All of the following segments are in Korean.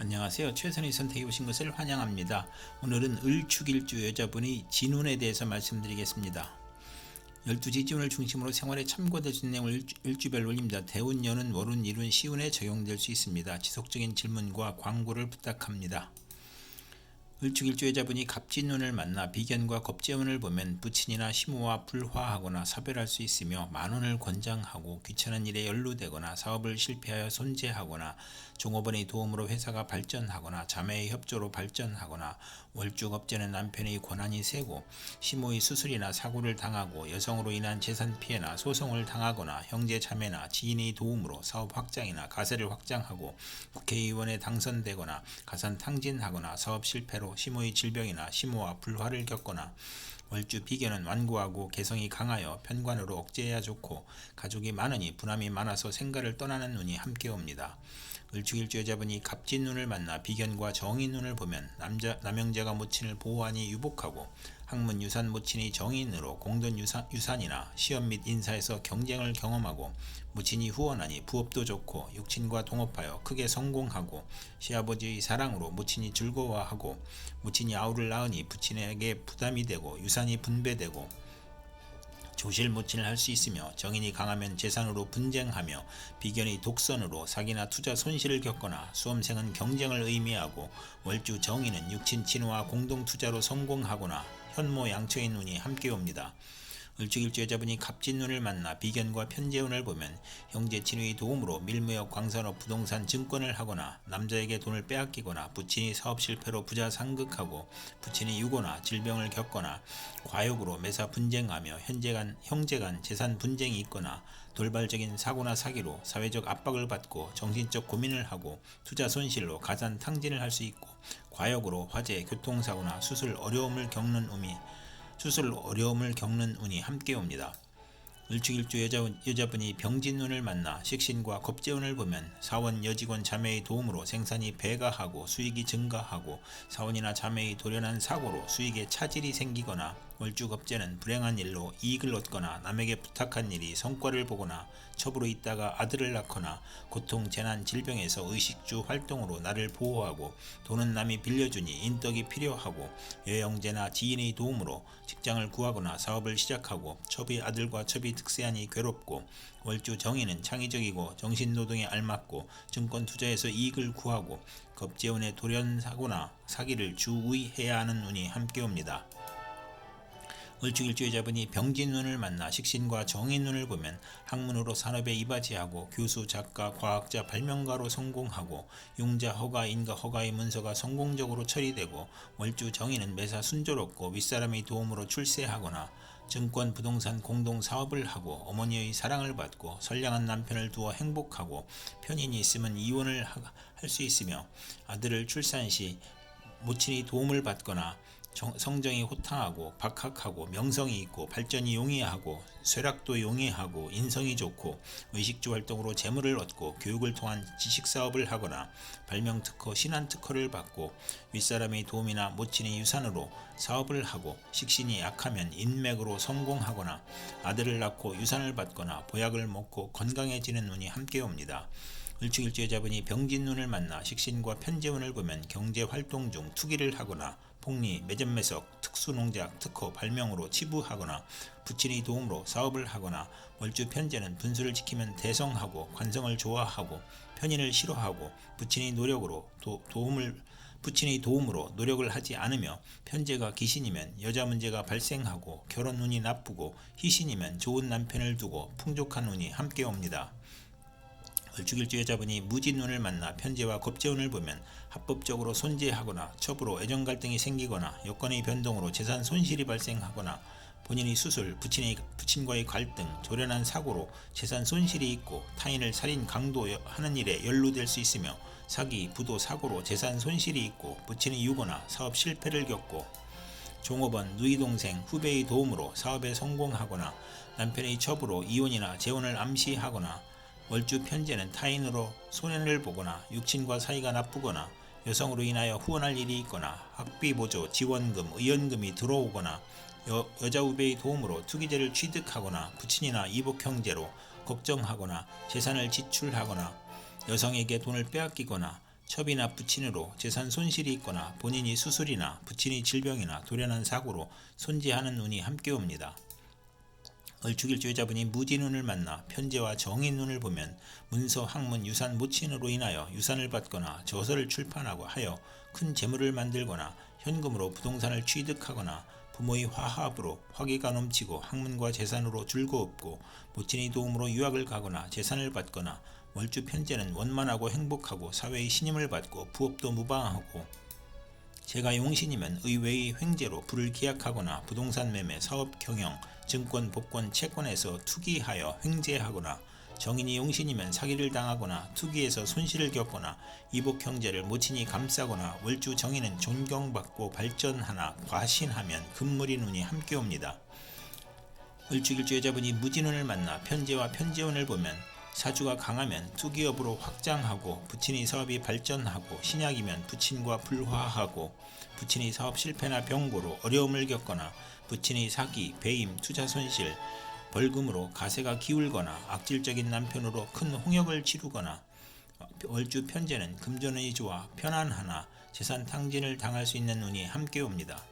안녕하세요. 최선의 선택해 오신 것을 환영합니다. 오늘은 을축일주 여자분의 진운에 대해서 말씀드리겠습니다. 12지지운을 중심으로 생활에 참고될 수 있는 내용을 일주별로 올립니다. 대운, 연운, 월운, 일운, 시운에 적용될 수 있습니다. 지속적인 질문과 광고를 부탁합니다. 을축일주 여자분이 갑진운을 만나 비견과 겁재운을 보면 부친이나 시모와 불화하거나 사별할 수 있으며 만운을 권장하고 귀찮은 일에 연루되거나 사업을 실패하여 손재하거나 종업원의 도움으로 회사가 발전하거나 자매의 협조로 발전하거나 월주겁재는 남편의 권한이 세고 시모의 수술이나 사고를 당하고 여성으로 인한 재산 피해나 소송을 당하거나 형제 자매나 지인의 도움으로 사업 확장이나 가세를 확장하고 국회의원에 당선되거나 가산 탕진하거나 사업 실패로 시모의 질병이나 시모와 불화를 겪거나 월주 비견은 완고하고 개성이 강하여 편관으로 억제해야 좋고 가족이 많으니 부남이 많아서 생가를 떠나는 운이 함께 옵니다. 을축일주 여자분이 갑진운을 만나 비견과 정인운을 보면 남형제가 모친을 보호하니 유복하고 학문 유산 모친이 정인으로 공돈 유산이나 시험 및 인사에서 경쟁을 경험하고 모친이 후원하니 부업도 좋고 육친과 동업하여 크게 성공하고 시아버지의 사랑으로 모친이 즐거워하고 모친이 아우를 낳으니 부친에게 부담이 되고 유산이 분배되고 조실 모친을 할 수 있으며 정인이 강하면 재산으로 분쟁하며 비견이 독선으로 사기나 투자 손실을 겪거나 수험생은 경쟁을 의미하고 월주 정인은 육친 친호와 공동 투자로 성공하거나 현모 양처의 운이 함께 옵니다. 을축일주 여자분이 갑진운을 만나 비견과 편재운을 보면 형제 친구의 도움으로 밀무역 광산업 부동산 증권을 하거나 남자에게 돈을 빼앗기거나 부친이 사업 실패로 부자 상극하고 부친이 유고나 질병을 겪거나 과욕으로 매사 분쟁하며 형제간 재산 분쟁이 있거나 돌발적인 사고나 사기로 사회적 압박을 받고 정신적 고민을 하고 투자 손실로 가산 탕진을 할 수 있고 과욕으로 화재, 교통사고나 수술 어려움을 겪는 운이 함께 옵니다. 을축일주 여자분이 병진운을 만나 식신과 겁재운을 보면 사원 여직원 자매의 도움으로 생산이 배가하고 수익이 증가하고 사원이나 자매의 돌연한 사고로 수익에 차질이 생기거나 월주 겁재는 불행한 일로 이익을 얻거나 남에게 부탁한 일이 성과를 보거나 첩으로 있다가 아들을 낳거나 고통, 재난, 질병에서 의식주 활동으로 나를 보호하고 돈은 남이 빌려주니 인덕이 필요하고 여형제나 지인의 도움으로 직장을 구하거나 사업을 시작하고 첩의 아들과 첩이 특세하니 괴롭고 월주 정인은 창의적이고 정신노동에 알맞고 증권 투자에서 이익을 구하고 겁재운의 돌연사고나 사기를 주의해야 하는 운이 함께 옵니다. 을축일주 여자분이 병진운을 만나 식신과 정인운을 보면 학문으로 산업에 이바지하고 교수, 작가, 과학자, 발명가로 성공하고 융자, 허가, 인가, 허가의 문서가 성공적으로 처리되고 월주 정인은 매사 순조롭고 윗사람의 도움으로 출세하거나 증권, 부동산, 공동 사업을 하고 어머니의 사랑을 받고 선량한 남편을 두어 행복하고 편인이 있으면 이혼을 할 수 있으며 아들을 출산 시 모친이 도움을 받거나 성정이 호탕하고 박학하고 명성이 있고 발전이 용이하고 쇠락도 용이하고 인성이 좋고 의식주 활동으로 재물을 얻고 교육을 통한 지식사업을 하거나 발명특허, 신한특허를 받고 윗사람의 도움이나 모친의 유산으로 사업을 하고 식신이 약하면 인맥으로 성공하거나 아들을 낳고 유산을 받거나 보약을 먹고 건강해지는 운이 함께 옵니다. 을축일주 여자분이 병진운을 만나 식신과 편재운을 보면 경제활동 중 투기를 하거나 폭리, 매점매석, 특수농작, 특허, 발명으로 치부하거나 부친의 도움으로 사업을 하거나 월주 편재는 분수를 지키면 대성하고 관성을 좋아하고 편인을 싫어하고 부친의 도움으로 노력을 하지 않으며 편재가 기신이면 여자 문제가 발생하고 결혼 운이 나쁘고 희신이면 좋은 남편을 두고 풍족한 운이 함께 옵니다. 을축일주 여자분이 무진운을 만나 편재와 겁재운을 보면 합법적으로 손재하거나 첩으로 애정 갈등이 생기거나 여건의 변동으로 재산 손실이 발생하거나 본인의 수술, 부친과의 갈등, 조련한 사고로 재산 손실이 있고 타인을 살인, 강도하는 일에 연루될 수 있으며 사기, 부도, 사고로 재산 손실이 있고 부친이 유거나 사업 실패를 겪고 종업원, 누이동생, 후배의 도움으로 사업에 성공하거나 남편의 첩으로 이혼이나 재혼을 암시하거나 월주 편재는 타인으로 손해를 보거나 육친과 사이가 나쁘거나 여성으로 인하여 후원할 일이 있거나 학비 보조, 지원금, 의연금이 들어오거나 여자 후배의 도움으로 투기죄를 취득하거나 부친이나 이복 형제로 걱정하거나 재산을 지출하거나 여성에게 돈을 빼앗기거나 첩이나 부친으로 재산 손실이 있거나 본인이 수술이나 부친이 질병이나 돌연한 사고로 손재하는 운이 함께 옵니다. 을축일주 여자분이 무진운을 만나 편재와 정인운을 보면 문서, 학문, 유산, 모친으로 인하여 유산을 받거나 저서를 출판하고 하여 큰 재물을 만들거나 현금으로 부동산을 취득하거나 부모의 화합으로 화기가 넘치고 학문과 재산으로 즐거웠고 모친의 도움으로 유학을 가거나 재산을 받거나 월주 편재는 원만하고 행복하고 사회의 신임을 받고 부업도 무방하고 제가 용신이면 의외의 횡재로 부를 계약하거나 부동산 매매, 사업 경영, 증권, 복권, 채권에서 투기하여 횡재하거나 정인이 용신이면 사기를 당하거나 투기에서 손실을 겪거나 이복 형제를 모친이 감싸거나 월주 정인은 존경받고 발전하나 과신하면 금물인 운이 함께 옵니다. 을축일주 여자분이 무진운을 만나 편재와 편재운을 보면 사주가 강하면 투기업으로 확장하고 부친의 사업이 발전하고 신약이면 부친과 불화하고 부친의 사업 실패나 병고로 어려움을 겪거나 부친의 사기, 배임, 투자 손실, 벌금으로 가세가 기울거나 악질적인 남편으로 큰 홍역을 치르거나 월주 편재는 금전운이 좋아 편안하나 재산 탕진을 당할 수 있는 운이 함께 옵니다.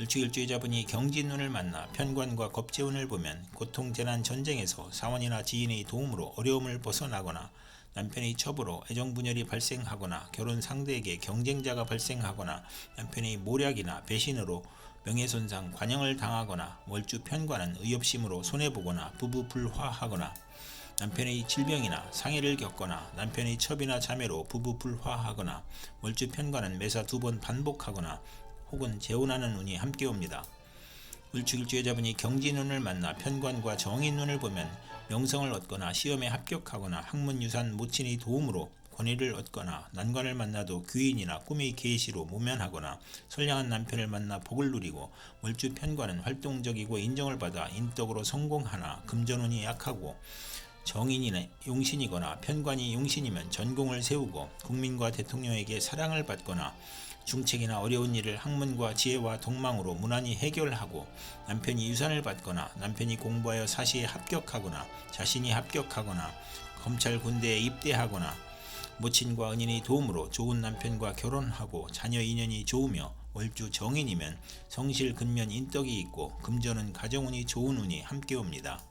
을축일주 여자분이 경진운을 만나 편관과 겁재운을 보면 고통, 재난, 전쟁에서 사원이나 지인의 도움으로 어려움을 벗어나거나 남편의 첩으로 애정분열이 발생하거나 결혼 상대에게 경쟁자가 발생하거나 남편의 모략이나 배신으로 명예손상, 관영을 당하거나 월주 편관은 의협심으로 손해보거나 부부 불화하거나 남편의 질병이나 상해를 겪거나 남편의 첩이나 자매로 부부 불화하거나 월주 편관은 매사 2번 반복하거나 혹은 재혼하는 운이 함께 옵니다. 을축일주 여자분이 경진운을 만나 편관과 정인운을 보면 명성을 얻거나 시험에 합격하거나 학문, 유산, 모친의 도움으로 권위를 얻거나 난관을 만나도 귀인이나 꿈의 계시로 모면하거나 선량한 남편을 만나 복을 누리고 월주 편관은 활동적이고 인정을 받아 인덕으로 성공하나 금전운이 약하고 정인이 용신이거나 편관이 용신이면 전공을 세우고 국민과 대통령에게 사랑을 받거나 중책이나 어려운 일을 학문과 지혜와 동망으로 무난히 해결하고 남편이 유산을 받거나 남편이 공부하여 사시에 합격하거나 자신이 합격하거나 검찰 군대에 입대하거나 모친과 은인의 도움으로 좋은 남편과 결혼하고 자녀 인연이 좋으며 월주 정인이면 성실 근면 인덕이 있고 금전은 가정운이 좋은 운이 함께 옵니다.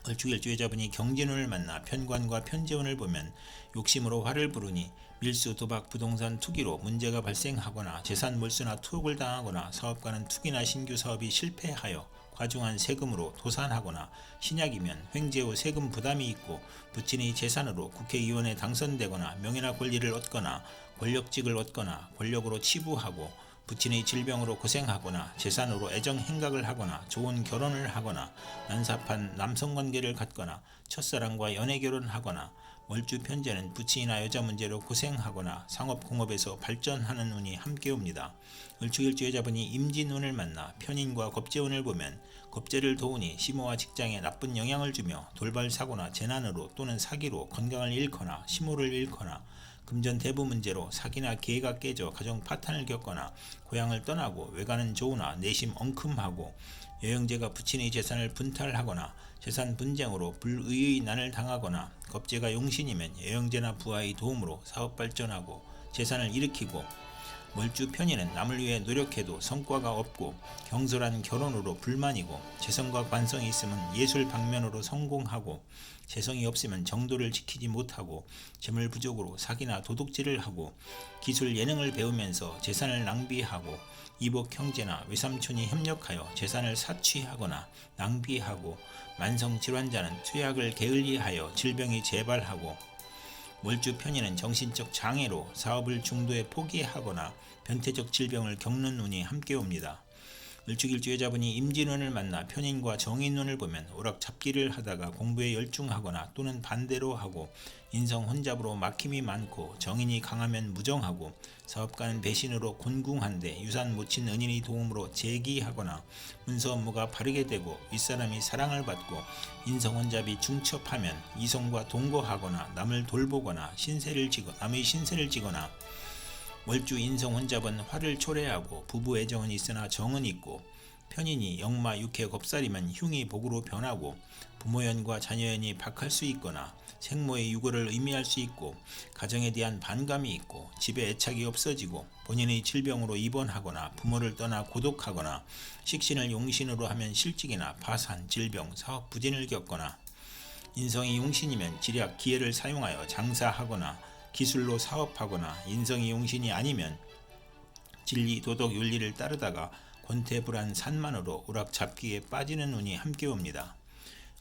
을축일주 여자분이 경진운을 만나 편관과 편재운을 보면 욕심으로 화를 부르니 밀수, 도박, 부동산 투기로 문제가 발생하거나 재산 몰수나 투옥을 당하거나 사업가는 투기나 신규 사업이 실패하여 과중한 세금으로 도산하거나 신약이면 횡재 후 세금 부담이 있고 부친의 재산으로 국회의원에 당선되거나 명예나 권리를 얻거나 권력직을 얻거나 권력으로 치부하고 부친의 질병으로 고생하거나 재산으로 애정 행각을 하거나 좋은 결혼을 하거나 난삽한 남성관계를 갖거나 첫사랑과 연애결혼하거나 월주 편재는 부친이나 여자 문제로 고생하거나 상업공업에서 발전하는 운이 함께 옵니다. 을축일주 여자분이 임진운을 만나 편인과 겁재운을 보면 겁재를 도우니 시모와 직장에 나쁜 영향을 주며 돌발사고나 재난으로 또는 사기로 건강을 잃거나 시모를 잃거나 금전 대부 문제로 사기나 기회가 깨져 가정 파탄을 겪거나 고향을 떠나고 외가는 좋으나 내심 엉큼하고 여형제가 부친의 재산을 분탈하거나 재산 분쟁으로 불의의 난을 당하거나 겁재가 용신이면 여형제나 부하의 도움으로 사업 발전하고 재산을 일으키고 월주 편인은 남을 위해 노력해도 성과가 없고 경솔한 결혼으로 불만이고 재성과 관성이 있으면 예술 방면으로 성공하고 재성이 없으면 정도를 지키지 못하고 재물 부족으로 사기나 도둑질을 하고 기술 예능을 배우면서 재산을 낭비하고 이복 형제나 외삼촌이 협력하여 재산을 사취하거나 낭비하고 만성 질환자는 투약을 게을리하여 질병이 재발하고 월주 편인은 정신적 장애로 사업을 중도에 포기하거나 변태적 질병을 겪는 운이 함께 옵니다. 을축일주 여자분이 임진운을 만나 편인과 정인운을 보면 오락잡기를 하다가 공부에 열중하거나 또는 반대로 하고 인성 혼잡으로 막힘이 많고 정인이 강하면 무정하고 사업가는 배신으로 곤궁한데 유산 모친 은인의 도움으로 재기하거나 문서 업무가 바르게 되고 윗사람이 사랑을 받고 인성 혼잡이 중첩하면 이성과 동거하거나 남을 돌보거나 남의 신세를 지거나 월주 인성 혼잡은 화를 초래하고 부부 애정은 있으나 정은 있고 편인이 역마 육해 겁살이면 흉이 복으로 변하고 부모연과 자녀연이 박할 수 있거나 생모의 유고를 의미할 수 있고 가정에 대한 반감이 있고 집에 애착이 없어지고 본인의 질병으로 입원하거나 부모를 떠나 고독하거나 식신을 용신으로 하면 실직이나 파산, 질병, 사업 부진을 겪거나 인성이 용신이면 지략, 기회를 사용하여 장사하거나 기술로 사업하거나 인성이 용신이 아니면 진리, 도덕, 윤리를 따르다가 권태불안 산만으로 오락잡기에 빠지는 운이 함께 옵니다.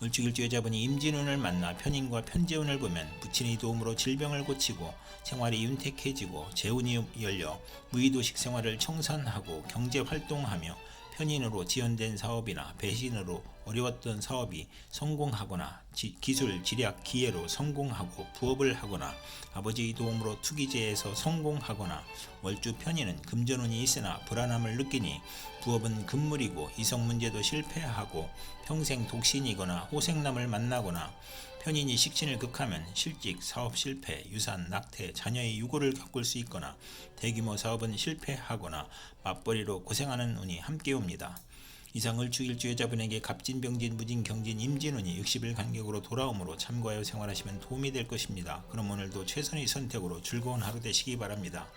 을축일주 여자분이 임진운을 만나 편인과 편재운을 보면 부친의 도움으로 질병을 고치고 생활이 윤택해지고 재운이 열려 무의도식 생활을 청산하고 경제활동하며 편인으로 지연된 사업이나 배신으로 어려웠던 사업이 성공하거나 기술, 지략, 기회로 성공하고 부업을 하거나 아버지의 도움으로 투기제에서 성공하거나 월주 편인은 금전운이 있으나 불안함을 느끼니 부업은 금물이고 이성 문제도 실패하고 평생 독신이거나 호생남을 만나거나 편인이 식신을 극하면 실직, 사업 실패, 유산, 낙태, 자녀의 유고를 겪을 수 있거나 대규모 사업은 실패하거나 맞벌이로 고생하는 운이 함께 옵니다. 이상 을축일주 여자분에게 갑진병진 무진경진 임진운이 60일 간격으로 돌아오므로 참고하여 생활하시면 도움이 될 것입니다. 그럼 오늘도 최선의 선택으로 즐거운 하루 되시기 바랍니다.